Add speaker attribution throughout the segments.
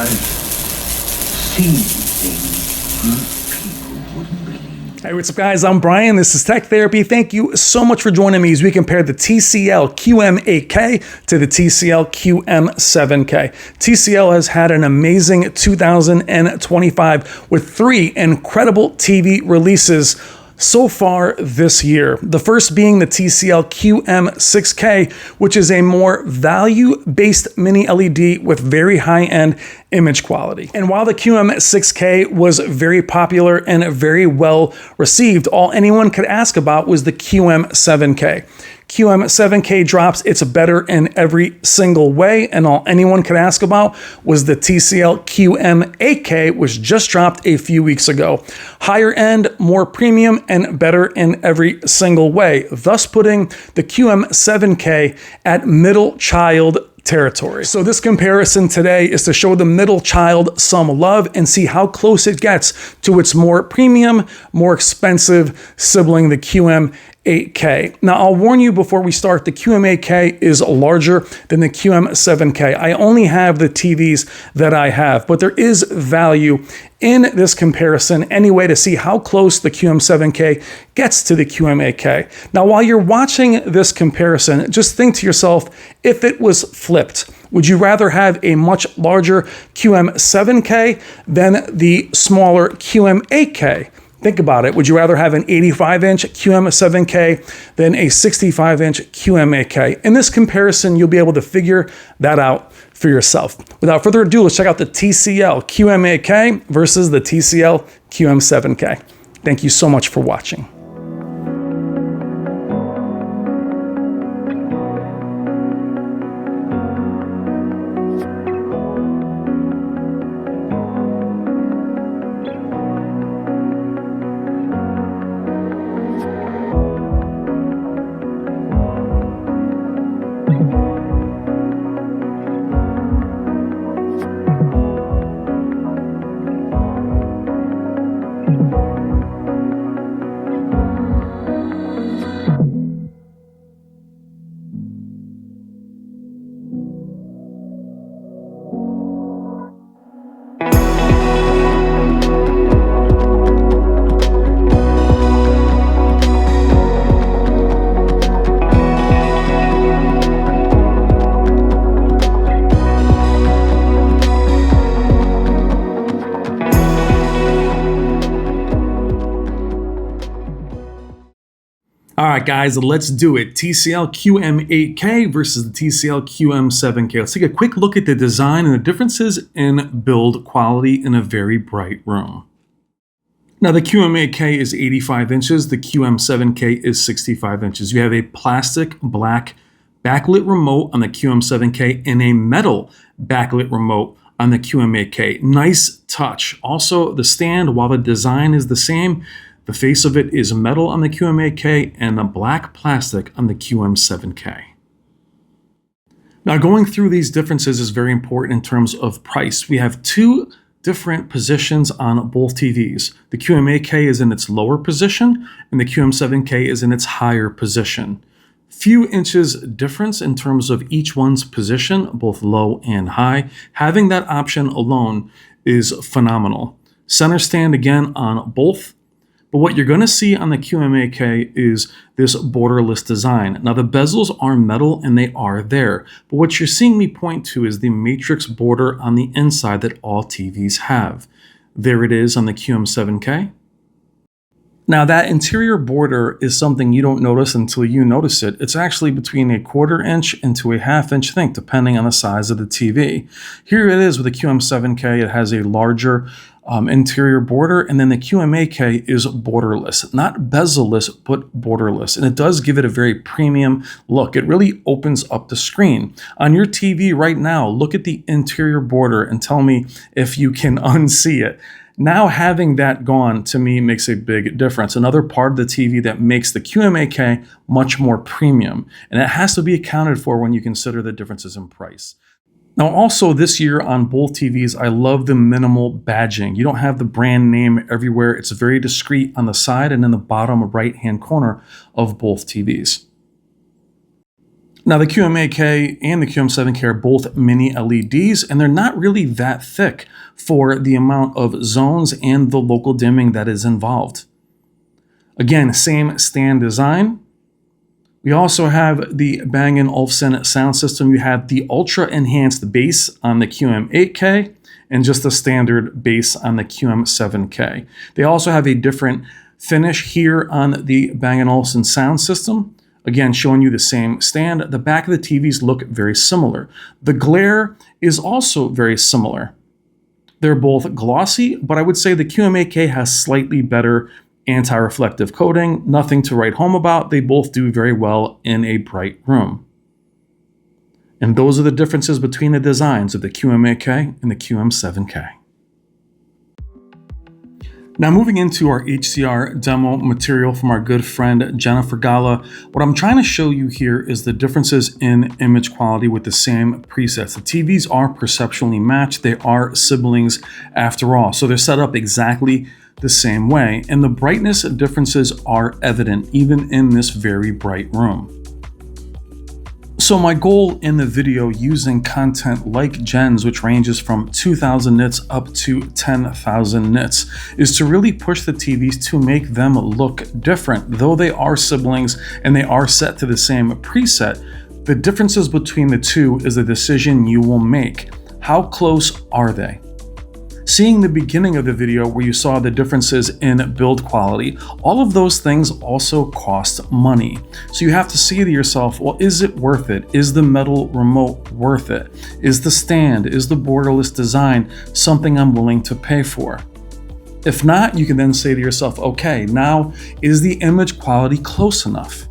Speaker 1: eyes see things you people wouldn't believe.
Speaker 2: Hey, what's up guys? I'm Brian. This is Tech Therapy. Thank you so much for joining me as we compare the TCL QM8K to the TCL QM7K. TCL has had an amazing 2025 with 3 incredible TV releases so far this year. The first being the TCL QM6K, which is a more value-based mini LED with very high-end image quality. And while the QM6K was very popular and very well received, all anyone could ask about was the QM7K. QM7K drops, it's better in every single way, and all anyone could ask about was the TCL QM8K, which just dropped a few weeks ago. Higher end, more premium, and better in every single way, thus putting the QM7K at middle child territory. So this comparison today is to show the middle child some love and see how close it gets to its more premium, more expensive sibling, the QM8K. Now, I'll warn you before we start, the QM8K is larger than the QM7K. I only have the TVs that I have, but there is value in this comparison anyway to see how close the QM7K gets to the QM8K. Now, while you're watching this comparison, just think to yourself, if it was flipped, would you rather have a much larger QM7K than the smaller QM8K? Think about it. Would you rather have an 85-inch QM7K than a 65-inch QM8K? In this comparison, you'll be able to figure that out for yourself. Without further ado, let's check out the TCL QM8K versus the TCL QM7K. Thank you so much for watching. All right, guys, let's do it. TCL QM8K versus the TCL QM7K. Let's take a quick look at the design and the differences in build quality in a very bright room. Now, the QM8K is 85 inches. The QM7K is 65 inches. You have a plastic black backlit remote on the QM7K and a metal backlit remote on the QM8K. Nice touch. Also, the stand, while the design is the same, the face of it is metal on the QM8K and the black plastic on the QM7K. Now, going through these differences is very important in terms of price. We have 2 different positions on both TVs. The QM8K is in its lower position and the QM7K is in its higher position. Few inches difference in terms of each one's position, both low and high. Having that option alone is phenomenal. Center stand again on both. But what you're going to see on the QM8K is this borderless design. Now, the bezels are metal and they are there. But what you're seeing me point to is the matrix border on the inside that all TVs have. There it is on the QM7K. Now, that interior border is something you don't notice until you notice it. It's actually between a 1/4 inch into a 1/2 inch thick, depending on the size of the TV. Here it is with the QM7K. It has a larger interior border, and then the QM8K is borderless, not bezel-less, but borderless, and it does give it a very premium look. It really opens up the screen. On your TV right now, look at the interior border and tell me if you can unsee it. Now having that gone, to me, makes a big difference. Another part of the TV that makes the QM8K much more premium, and it has to be accounted for when you consider the differences in price. Now, also this year on both TVs, I love the minimal badging. You don't have the brand name everywhere. It's very discreet on the side and in the bottom right-hand corner of both TVs. Now the QM8K and the QM7K are both mini LEDs, and they're not really that thick for the amount of zones and the local dimming that is involved. Again, same stand design. We also have the Bang & Olufsen sound system. You have the ultra enhanced bass on the QM8K and just the standard bass on the QM7K. They also have a different finish here on the Bang & Olufsen sound system. Again, showing you the same stand. The back of the TVs look very similar. The glare is also very similar. They're both glossy, but I would say the QM8K has slightly better anti-reflective coating. Nothing to write home about. They both do very well in a bright room. And those are the differences between the designs of the QM8K and the QM7K. Now moving into our HDR demo material from our good friend Jennifer Gala, what I'm trying to show you here is the differences in image quality with the same presets. The TVs are perceptually matched. They are siblings after all, so they're set up exactly the same way, and the brightness differences are evident even in this very bright room. So my goal in the video using content like Jen's, which ranges from 2,000 nits up to 10,000 nits, is to really push the TVs to make them look different. Though they are siblings and they are set to the same preset, the differences between the two is the decision you will make. How close are they? Seeing the beginning of the video where you saw the differences in build quality, all of those things also cost money. So you have to say to yourself, well, is it worth it? Is the metal remote worth it? Is the stand, is the borderless design something I'm willing to pay for? If not, you can then say to yourself, okay, now is the image quality close enough?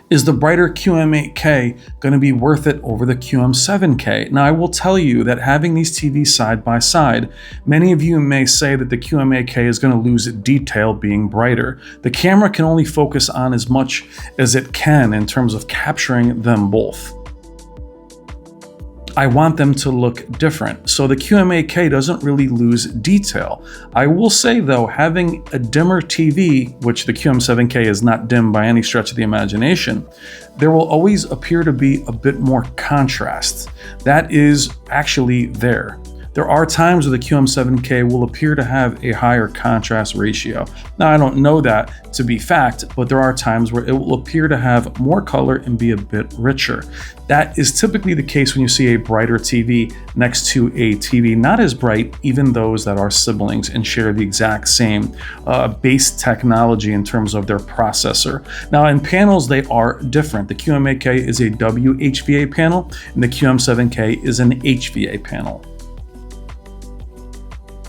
Speaker 2: Is the brighter QM8K going to be worth it over the QM7K? Now, I will tell you that having these TVs side by side, many of you may say that the QM8K is going to lose detail being brighter. The camera can only focus on as much as it can in terms of capturing them both. I want them to look different. So the QM8K doesn't really lose detail. I will say though, having a dimmer TV, which the QM7K is not dim by any stretch of the imagination, there will always appear to be a bit more contrast. That is actually there. There are times where the QM7K will appear to have a higher contrast ratio. Now, I don't know that to be fact, but there are times where it will appear to have more color and be a bit richer. That is typically the case when you see a brighter TV next to a TV not as bright, even those that are siblings and share the exact same base technology in terms of their processor. Now, in panels, they are different. The QM8K is a WHVA panel, and the QM7K is an HVA panel.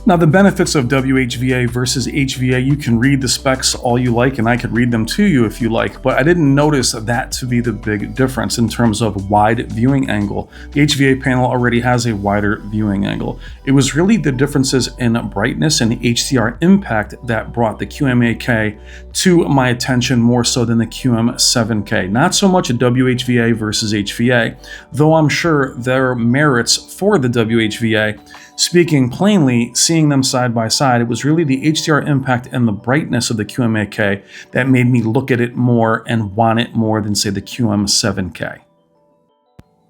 Speaker 2: Now, the benefits of WHVA versus HVA, you can read the specs all you like, and I could read them to you if you like, but I didn't notice that to be the big difference in terms of wide viewing angle. The HVA panel already has a wider viewing angle. It was really the differences in brightness and HDR impact that brought the QM8K to my attention more so than the QM7K. Not so much a WHVA versus HVA, though I'm sure there are merits for the WHVA. Speaking plainly, seeing them side by side, it was really the HDR impact and the brightness of the QM8K that made me look at it more and want it more than, say, the QM7K.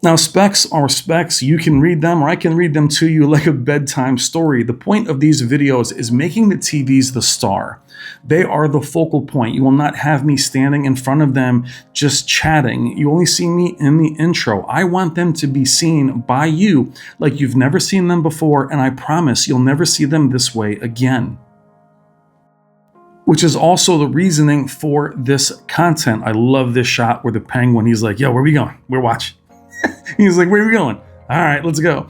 Speaker 2: Now, specs are specs. You can read them, or I can read them to you like a bedtime story. The point of these videos is making the TVs the star. They are the focal point. You will not have me standing in front of them just chatting. You only see me in the intro. I want them to be seen by you like you've never seen them before, and I promise you'll never see them this way again. Which is also the reasoning for this content. I love this shot where the penguin, he's like, yo, where are we going? We're watching. He's like, where are we going? All right, let's go.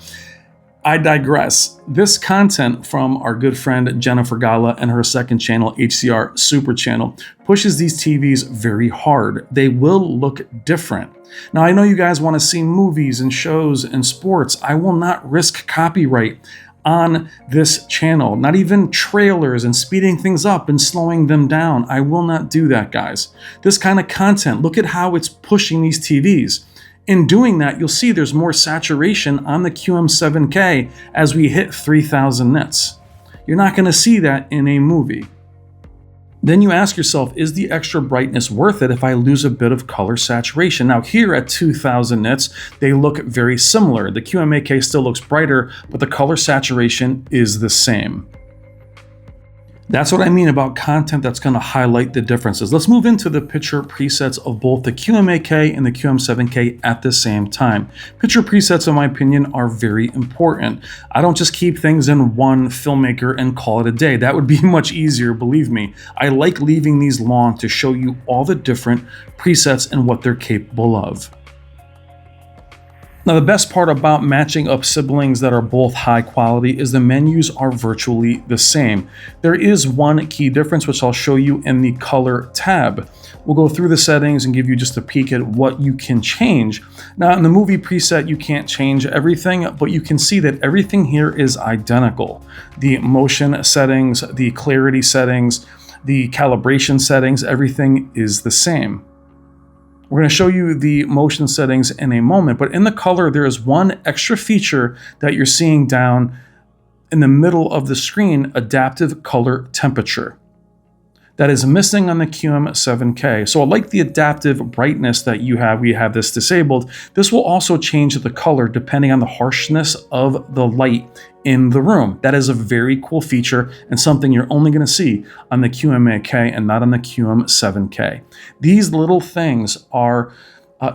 Speaker 2: I digress. This content from our good friend Jennifer Gala and her second channel, HDR SUPER CHANNEL, pushes these TVs very hard. They will look different. Now, I know you guys want to see movies and shows and sports. I will not risk copyright on this channel, not even trailers and speeding things up and slowing them down. I will not do that, guys. This kind of content, look at how it's pushing these TVs. In doing that, you'll see there's more saturation on the QM7K as we hit 3,000 nits. You're not going to see that in a movie. Then you ask yourself, is the extra brightness worth it if I lose a bit of color saturation? Now here at 2000 nits, they look very similar. The QM8K still looks brighter, but the color saturation is the same. That's what I mean about content that's going to highlight the differences. Let's move into the picture presets of both the QM8K and the QM7K at the same time. Picture presets, in my opinion, are very important. I don't just keep things in one filmmaker and call it a day. That would be much easier, believe me. I like leaving these long to show you all the different presets and what they're capable of. Now, the best part about matching up siblings that are both high quality is the menus are virtually the same. There is one key difference, which I'll show you in the color tab. We'll go through the settings and give you just a peek at what you can change. Now, in the movie preset, you can't change everything, but you can see that everything here is identical. The motion settings, the clarity settings, the calibration settings, everything is the same. We're going to show you the motion settings in a moment, but in the color, there is one extra feature that you're seeing down in the middle of the screen, adaptive color temperature. That is missing on the QM7K. So I like the adaptive brightness that you have. We have this disabled. This will also change the color depending on the harshness of the light in the room. That is a very cool feature and something you're only going to see on the QM8K and not on the QM7K. These little things are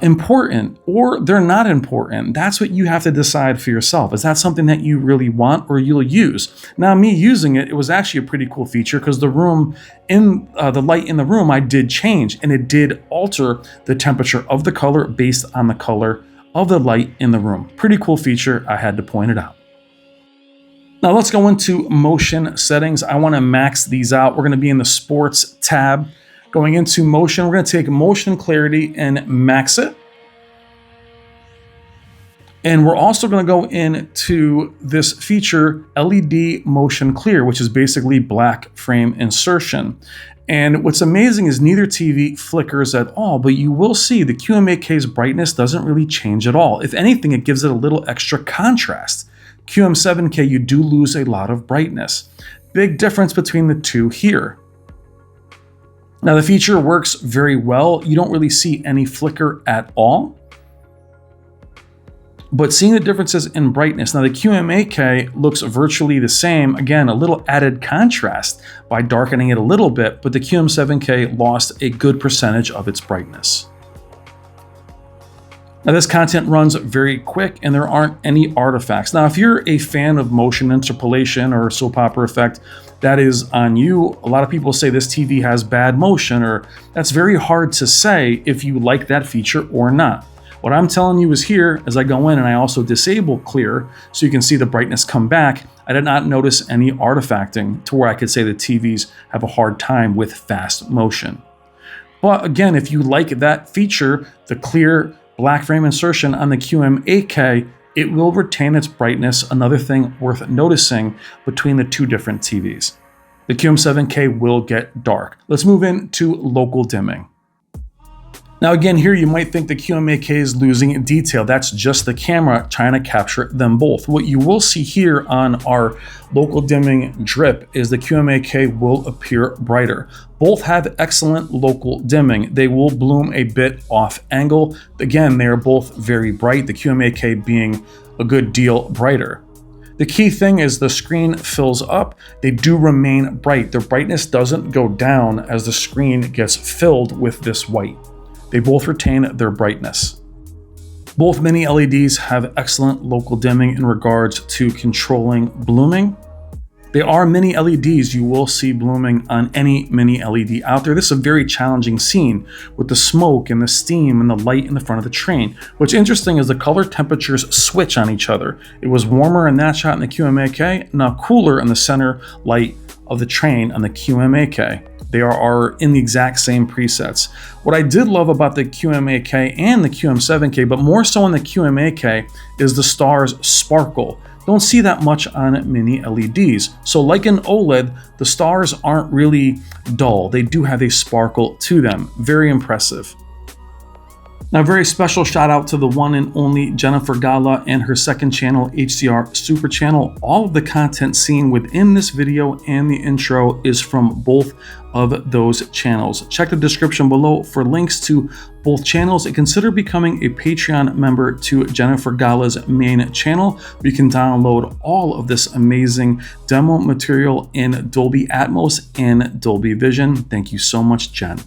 Speaker 2: important, or they're not important. That's what you have to decide for yourself. Is that something that you really want or you'll use? Now, me using it, it was actually a pretty cool feature because the room in the light in the room, I did change, and it did alter the temperature of the color based on the color of the light in the room. Pretty cool feature. I had to point it out. Now let's go into motion settings. I want to max these out. We're going to be in the sports tab. Going into motion, we're going to take motion clarity and max it. And we're also going to go into this feature, LED motion clear, which is basically black frame insertion. And what's amazing is neither TV flickers at all, but you will see the QM8K's brightness doesn't really change at all. If anything, it gives it a little extra contrast. QM7K, you do lose a lot of brightness. Big difference between the two here. Now the feature works very well. You don't really see any flicker at all. But seeing the differences in brightness, now the QM8K looks virtually the same. Again, a little added contrast by darkening it a little bit, but the QM7K lost a good percentage of its brightness. Now this content runs very quick and there aren't any artifacts. Now, if you're a fan of motion interpolation or soap opera effect, that is on you. A lot of people say this TV has bad motion, or that's very hard to say if you like that feature or not. What I'm telling you is here, as I go in and I also disable clear so you can see the brightness come back, I did not notice any artifacting to where I could say the TVs have a hard time with fast motion. But again, if you like that feature, the clear black frame insertion on the QM8K, it will retain its brightness, another thing worth noticing between the two different TVs. The QM7K will get dark. Let's move into local dimming. Now again, here you might think the QM8K is losing detail. That's just the camera trying to capture them both. What you will see here on our local dimming drip is the QM8K will appear brighter. Both have excellent local dimming. They will bloom a bit off angle. Again, they are both very bright, the QM8K being a good deal brighter. The key thing is the screen fills up. They do remain bright. Their brightness doesn't go down as the screen gets filled with this white. They both retain their brightness. Both mini LEDs have excellent local dimming in regards to controlling blooming. They are mini LEDs you will see blooming on any mini LED out there. This is a very challenging scene with the smoke and the steam and the light in the front of the train. What's interesting is the color temperatures switch on each other. It was warmer in that shot in the QM8K, now cooler in the center light of the train on the QM8K. They are in the exact same presets. What I did love about the QM8K and the QM7K, but more so on the QM8K, is the stars sparkle. Don't see that much on mini LEDs. So like an OLED, the stars aren't really dull. They do have a sparkle to them. Very impressive. Now, a very special shout out to the one and only Jennifer Gala and her second channel, HDR SUPER CHANNEL. All of the content seen within this video and the intro is from both of those channels. Check the description below for links to both channels and consider becoming a Patreon member to Jennifer Gala's main channel, where you can download all of this amazing demo material in Dolby Atmos and Dolby Vision. Thank you so much, Jen.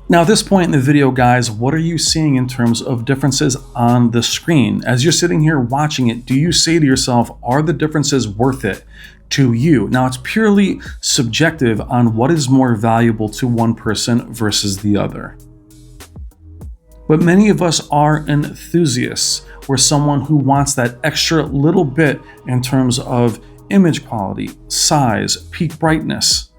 Speaker 2: Now, at this point in the video, guys, what are you seeing in terms of differences on the screen? As you're sitting here watching it, do you say to yourself, are the differences worth it to you? Now, it's purely subjective on what is more valuable to one person versus the other. But many of us are enthusiasts. We're someone who wants that extra little bit in terms of image quality, size, peak brightness,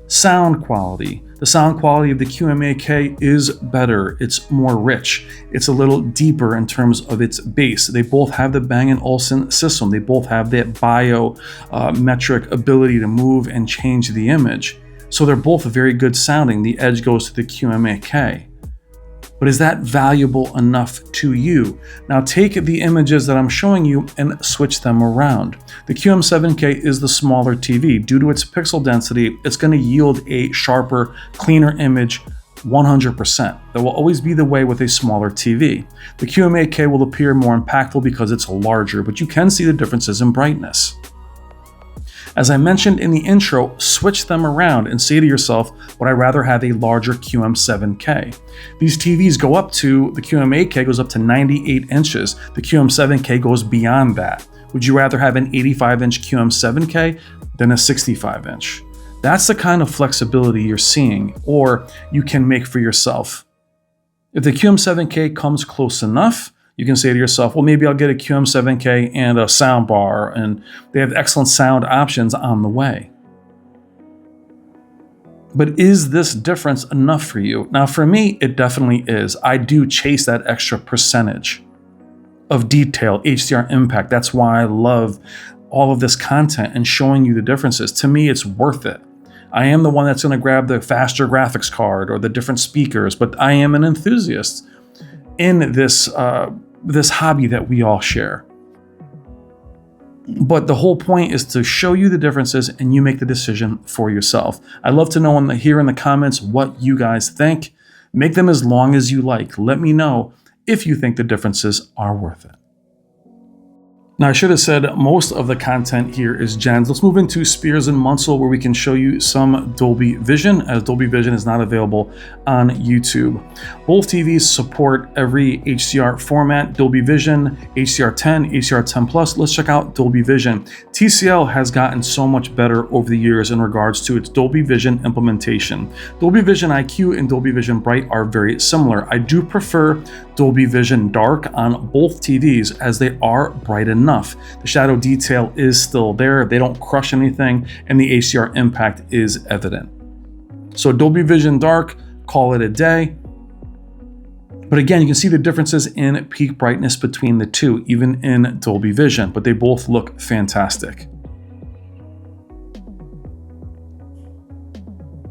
Speaker 2: sound quality. The sound quality of the QM8K is better. It's more rich. It's a little deeper in terms of its bass. They both have the Bang & Olufsen system. They both have that biometric ability to move and change the image. So they're both very good sounding. The edge goes to the QM8K. But is that valuable enough to you? Now take the images that I'm showing you and switch them around. The QM7K is the smaller TV. Due to its pixel density, it's going to yield a sharper, cleaner image 100%. That will always be the way with a smaller TV. The QM8K will appear more impactful because it's larger, but you can see the differences in brightness. As I mentioned in the intro, switch them around and say to yourself, would I rather have a larger QM7K? These TVs go up to, the QM8K goes up to 98 inches. The QM7K goes beyond that. Would you rather have an 85-inch QM7K than a 65-inch? That's the kind of flexibility you're seeing, or you can make for yourself. If the QM7K comes close enough, you can say to yourself, well, maybe I'll get a QM7K and a sound bar, and they have excellent sound options on the way. But is this difference enough for you? Now, for me, it definitely is. I do chase that extra percentage of detail, HDR impact. That's why I love all of this content and showing you the differences. To me, it's worth it. I am the one that's going to grab the faster graphics card or the different speakers, but I am an enthusiast in this hobby that we all share. But the whole point is to show you the differences and you make the decision for yourself. I'd love to know here in the comments what you guys think. Make them as long as you like. Let me know if you think the differences are worth it. Now, I should have said most of the content here is Jen's. Let's move into Spears and Munsell, where we can show you some Dolby Vision, as Dolby Vision is not available on YouTube. Both TVs support every HDR format, Dolby Vision, HDR10, HDR10 Plus. Let's check out Dolby Vision. TCL has gotten so much better over the years in regards to its Dolby Vision implementation. Dolby Vision IQ and Dolby Vision Bright are very similar. I do prefer Dolby Vision Dark on both TVs as they are bright enough. The shadow detail is still there, they don't crush anything, and the HDR impact is evident. So Dolby Vision Dark, call it a day. But again, you can see the differences in peak brightness between the two, even in Dolby Vision, but they both look fantastic.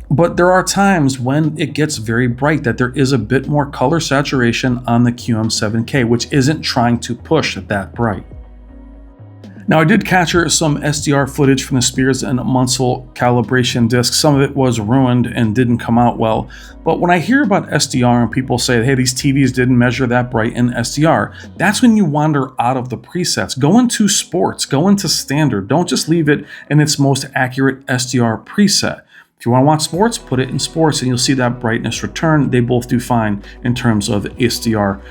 Speaker 2: But there are times when it gets very bright that there is a bit more color saturation on the QM7K, which isn't trying to push that bright. Now, I did capture some SDR footage from the Spears and Munsell calibration disc. Some of it was ruined and didn't come out well. But when I hear about SDR and people say, hey, these TVs didn't measure that bright in SDR, that's when you wander out of the presets. Go into sports, go into standard. Don't just leave it in its most accurate SDR preset. If you want to watch sports, put it in sports and you'll see that brightness return. They both do fine in terms of SDR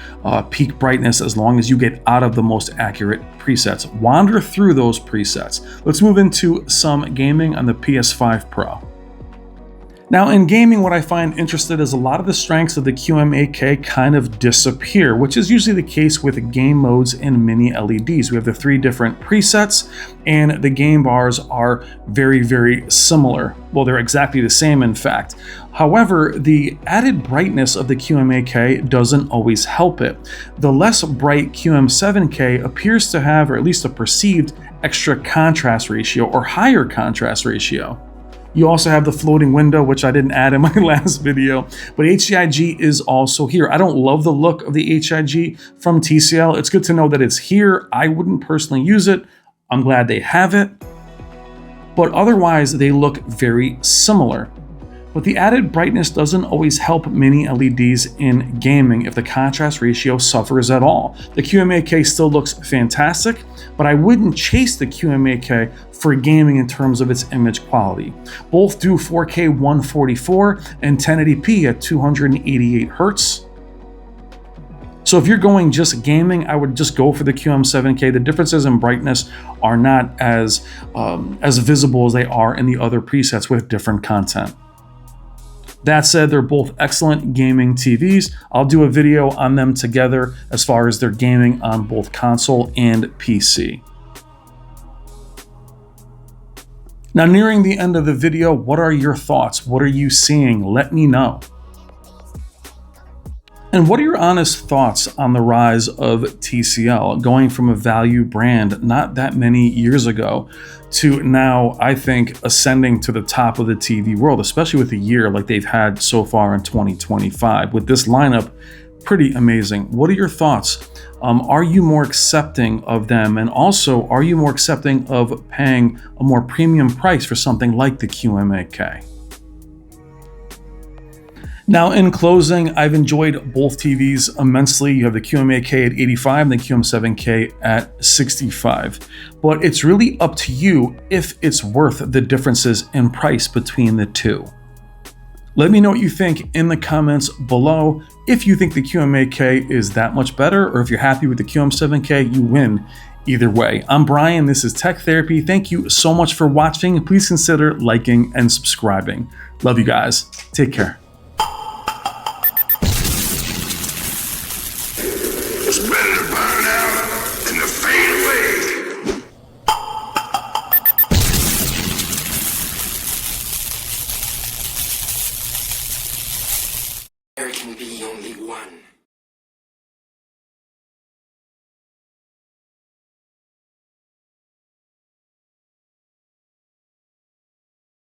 Speaker 2: peak brightness as long as you get out of the most accurate presets. Wander through those presets. Let's move into some gaming on the PS5 Pro. Now in gaming, what I find interesting is a lot of the strengths of the QM8K kind of disappear, which is usually the case with game modes and mini LEDs. We have the 3 different presets and the game bars are very, very similar. Well, they're exactly the same in fact. However, the added brightness of the QM8K doesn't always help it. The less bright QM7K appears to have, or at least a perceived, extra contrast ratio or higher contrast ratio. You also have the floating window, which I didn't add in my last video, but HIG is also here. I don't love the look of the HIG from TCL. It's good to know that it's here. I wouldn't personally use it. I'm glad they have it, but otherwise they look very similar. But the added brightness doesn't always help mini LEDs in gaming if the contrast ratio suffers at all. The QM8K still looks fantastic, but I wouldn't chase the QM8K for gaming in terms of its image quality. Both do 4K 144 and 1080p at 288 Hz. So if you're going just gaming, I would just go for the QM7K. The differences in brightness are not as visible as they are in the other presets with different content. That said, they're both excellent gaming TVs. I'll do a video on them together as far as their gaming on both console and PC. Now, nearing the end of the video, what are your thoughts? What are you seeing? Let me know. And what are your honest thoughts on the rise of TCL, going from a value brand not that many years ago to now, I think, ascending to the top of the TV world, especially with a year like they've had so far in 2025. With this lineup, pretty amazing. What are your thoughts? Are you more accepting of them? And also, are you more accepting of paying a more premium price for something like the QM8K? Now, in closing, I've enjoyed both TVs immensely. You have the QM8K at 85 and the QM7K at 65. But it's really up to you if it's worth the differences in price between the two. Let me know what you think in the comments below. If you think the QM8K is that much better, or if you're happy with the QM7K, you win either way. I'm Brian, this is Tech Therapy. Thank you so much for watching. Please consider liking and subscribing. Love you guys. Take care.